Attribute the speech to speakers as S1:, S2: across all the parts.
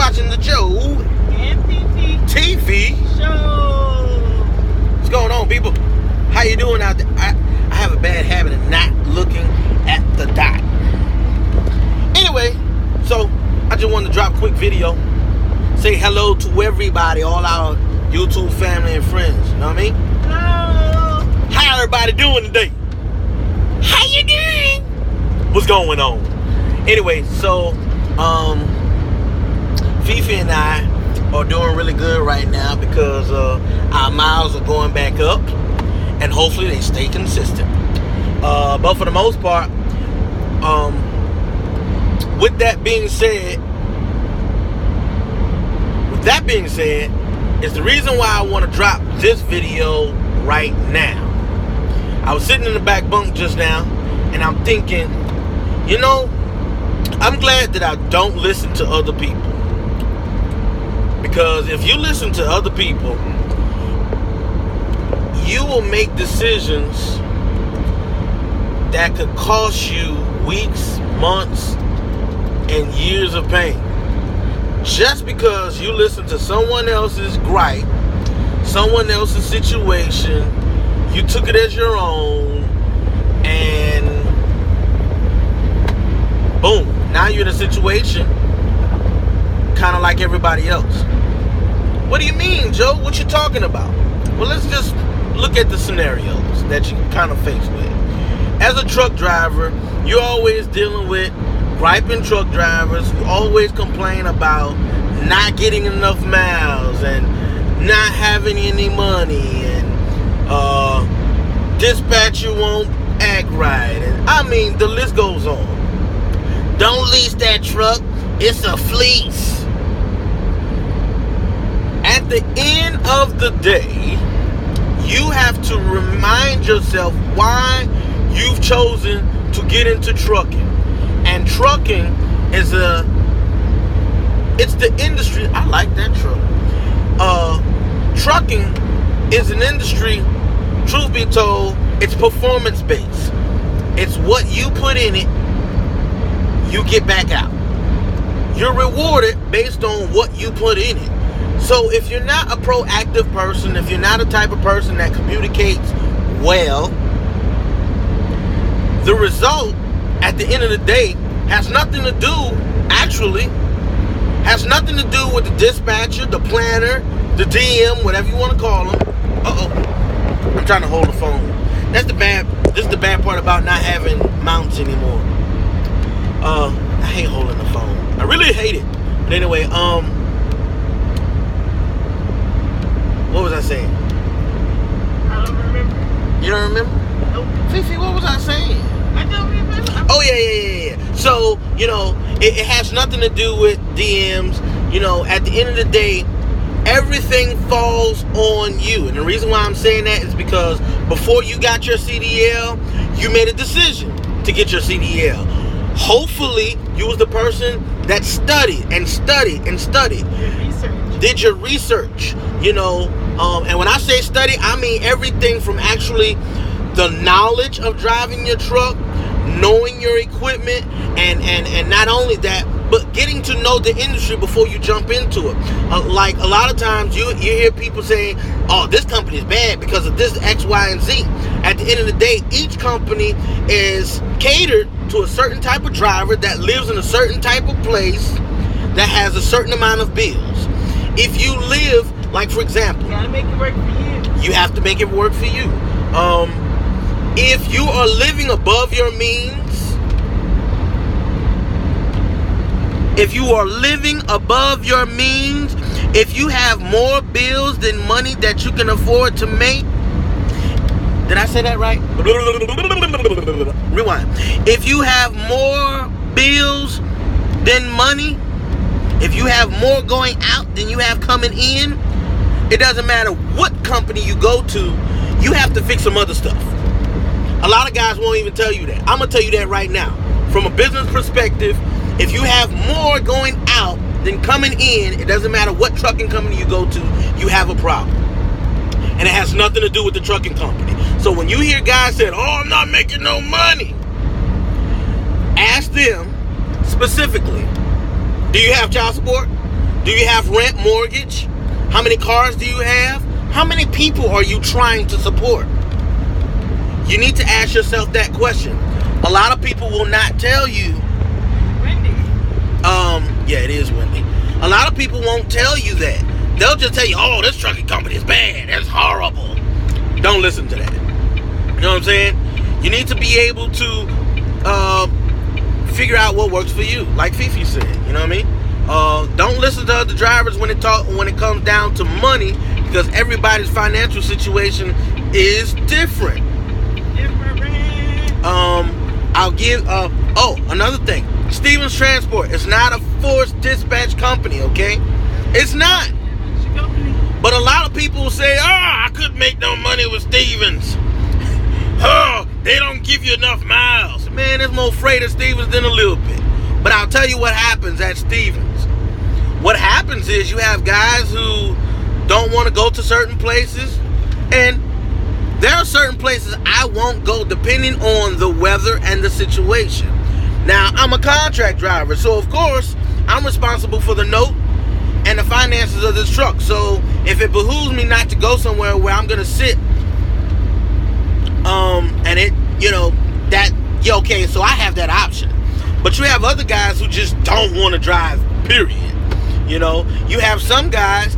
S1: watching the Joe
S2: and
S1: TV
S2: show.
S1: What's going on, people? How you doing out there? I have a bad habit of not looking at the dot. Anyway, so I just wanted to drop a quick video. Say hello to everybody, all our YouTube family and friends. You know what I mean?
S2: Hello.
S1: How everybody doing today? How you doing? What's going on? Anyway, so Fifi and I are doing really good right now because our miles are going back up, and hopefully they stay consistent. But for the most part, with that being said, it's the reason why I want to drop this video right now. I was sitting in the back bunk just now, and I'm thinking, you know, I'm glad that I don't listen to other people. Because if you listen to other people, you will make decisions that could cost you weeks, months, and years of pain. Just because you listen to someone else's gripe, someone else's situation, you took it as your own, and boom, now you're in a situation kind of like everybody else. What do you mean, Joe? What you talking about? Well, let's just look at the scenarios that you kind of face with. As a truck driver, you're always dealing with griping truck drivers who always complain about not getting enough miles and not having any money, and dispatcher won't act right, and I mean the list goes on. Don't lease that truck, it's a fleece. At the end of the day, you have to remind yourself why you've chosen to get into trucking. And trucking is it's the industry. I like that truck. Trucking is an industry, truth be told, it's performance based. It's what you put in it, you get back out. You're rewarded based on what you put in it. So if you're not a proactive person, if you're not a type of person that communicates well, the result at the end of the day has nothing to do with the dispatcher, the planner, the DM, whatever you want to call them. I'm trying to hold the phone. This is the bad part about not having mounts anymore. I hate holding the phone. I really hate it. But anyway, what was I saying?
S2: I don't remember.
S1: You don't remember?
S2: Nope.
S1: Fifi, what was I saying?
S2: I don't remember.
S1: Oh, yeah. So, you know, it has nothing to do with DMs. You know, at the end of the day, everything falls on you. And the reason why I'm saying that is because before you got your CDL, you made a decision to get your CDL. Hopefully, you was the person that studied. Did your research, you know. And when I say study, I mean everything from actually the knowledge of driving your truck, knowing your equipment, and not only that, but getting to know the industry before you jump into it. Like a lot of times you hear people saying, oh, this company is bad because of this X, Y, and Z. At the end of the day, each company is catered to a certain type of driver that lives in a certain type of place that has a certain amount of bills. If you live, like for example,
S2: You gotta make it work for you.
S1: you have to make it work for you. If you are living above your means, if you have more bills than money that you can afford to make, did I say that right? Rewind. If you have more bills than money, if you have more going out than you have coming in, it doesn't matter what company you go to, you have to fix some other stuff. A lot of guys won't even tell you that. I'm going to tell you that right now. From a business perspective, if you have more going out than coming in, it doesn't matter what trucking company you go to, you have a problem. And it has nothing to do with the trucking company. So when you hear guys say, oh, I'm not making no money, ask them specifically, do you have child support? Do you have rent, mortgage? How many cars do you have? How many people are you trying to support? You need to ask yourself that question. A lot of people will not tell you.
S2: Wendy.
S1: Yeah, it is windy. A lot of people won't tell you that. They'll just tell you, oh, this trucking company is bad. It's horrible. Don't listen to that. You know what I'm saying? You need to be able to figure out what works for you. Like Fifi said, you know what I mean? Don't listen to other drivers when it comes down to money, because everybody's financial situation is different. I'll give another thing. Stevens Transport is not a forced dispatch company, okay? It's not. But a lot of people say, I couldn't make no money with Stevens. They don't give you enough miles. Man, there's more freight at Stevens than a little bit. But I'll tell you what happens at Stevens. What happens is you have guys who don't want to go to certain places, and there are certain places I won't go depending on the weather and the situation. Now, I'm a contract driver, so of course, I'm responsible for the note and the finances of this truck. So if it behooves me not to go somewhere where I'm going to sit, and it, okay, so I have that option. But you have other guys who just don't want to drive, period. You have some guys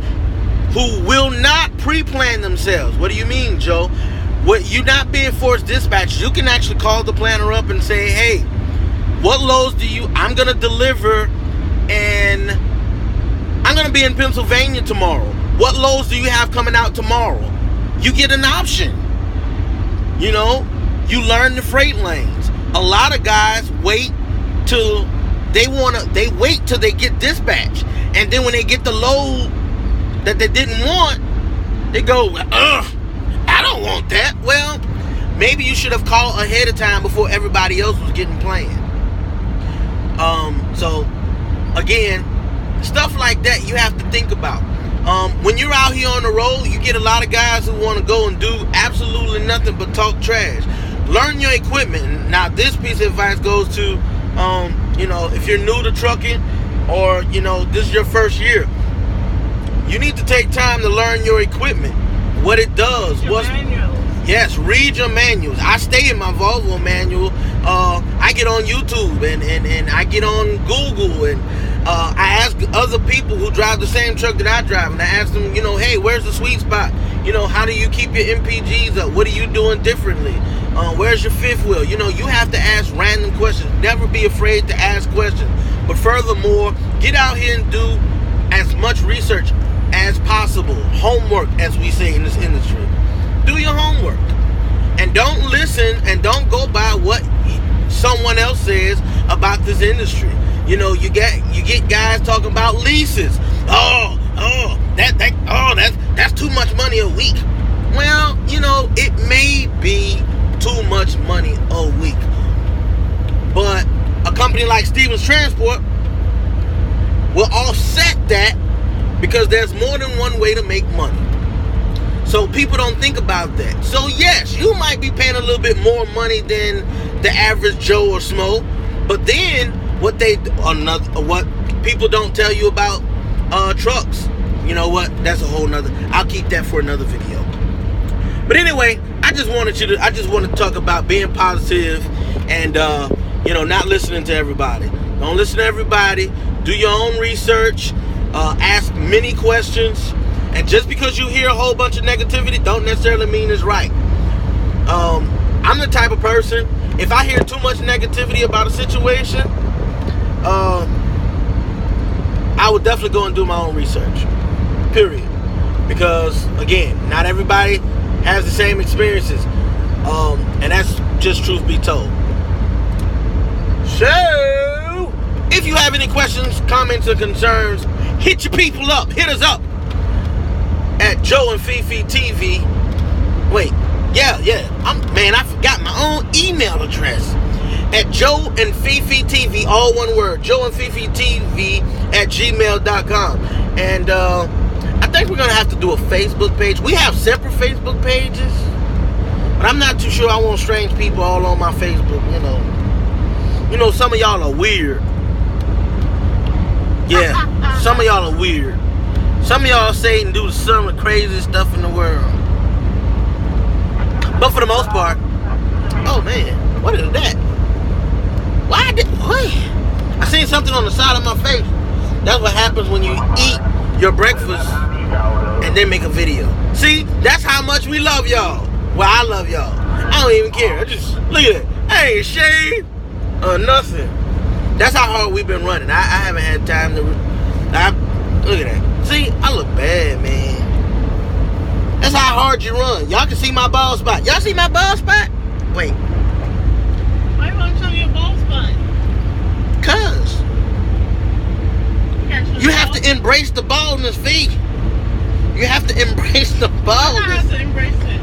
S1: who will not pre-plan themselves. What do you mean, Joe? You're not being forced dispatch. You can actually call the planner up and say, hey, what loads I'm going to deliver, and I'm going to be in Pennsylvania tomorrow. What loads do you have coming out tomorrow? You get an option. You learn the freight lanes. A lot of guys wait till they wait till they get dispatched. And then when they get the load that they didn't want, they go, I don't want that. Well, maybe you should have called ahead of time before everybody else was getting planned. So again, stuff like that you have to think about. When you're out here on the road, you get a lot of guys who want to go and do absolutely nothing but talk trash. Learn your equipment. Now, this piece of advice goes to, if you're new to trucking, or, this is your first year, you need to take time to learn your equipment, what it does. Yes, read your manuals. I stay in my Volvo manual. I get on YouTube and I get on Google, and I ask other people who drive the same truck that I drive, and I ask them, hey, where's the sweet spot? How do you keep your MPGs up? What are you doing differently? Where's your fifth wheel? You have to ask random questions. Never be afraid to ask questions. But furthermore, get out here and do as much research as possible. Homework, as we say in this industry. Do your homework. And don't listen and don't go by what someone else says about this industry. You get guys talking about leases. That's too much money a week. Well, it may be too much money a week. But a company like Stevens Transport will offset that, because there's more than one way to make money. So people don't think about that. So yes, you might be paying a little bit more money than the average Joe or Smo, but then what people don't tell you about trucks. You know what? That's a whole nother. I'll keep that for another video. But anyway, I just want to talk about being positive and not listening to everybody. Don't listen to everybody. Do your own research. Ask many questions. And just because you hear a whole bunch of negativity, don't necessarily mean it's right. I'm the type of person, if I hear too much negativity about a situation, I would definitely go and do my own research. Period. Because, again, not everybody has the same experiences. And that's just truth be told. So, if you have any questions, comments, or concerns, hit your people up. Hit us up at Joe and Fifi TV. Wait, yeah. I forgot my own email address. At Joe and Fifi TV, all one word. Joe and Fifi TV at gmail.com. And I think we're gonna have to do a Facebook page. We have separate Facebook pages, but I'm not too sure I want strange people all on my Facebook. Some of y'all are weird. Yeah. Some of y'all are weird. Some of y'all say and do some of the craziest stuff in the world. But for the most part, oh man, what is that? Why did what? I seen something on the side of my face. That's what happens when you eat your breakfast and then make a video. See, that's how much we love y'all. Well, I love y'all. I don't even care. I just look at it. I ain't shaved or nothing. That's how hard we've been running. I haven't had time to. Look at that. See, I look bad, man. That's how hard you run. Y'all can see my bald spot. Y'all see my bald spot? Wait.
S2: Why you want to show me a bald spot?
S1: Cause you have to embrace the baldness, V. You have to embrace the
S2: I
S1: baldness.
S2: have to embrace it.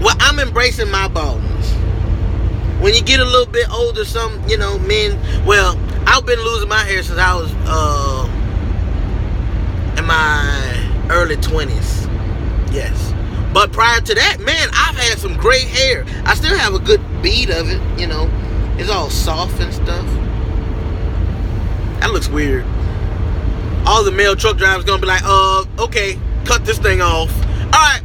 S1: Well, I'm embracing my baldness. When you get a little bit older, men. Well, I've been losing my hair since I was in my early 20s. Yes. But prior to that, man, I've had some great hair. I still have a good bead of it, It's all soft and stuff. That looks weird. All the male truck drivers gonna be like, okay, cut this thing off. All right,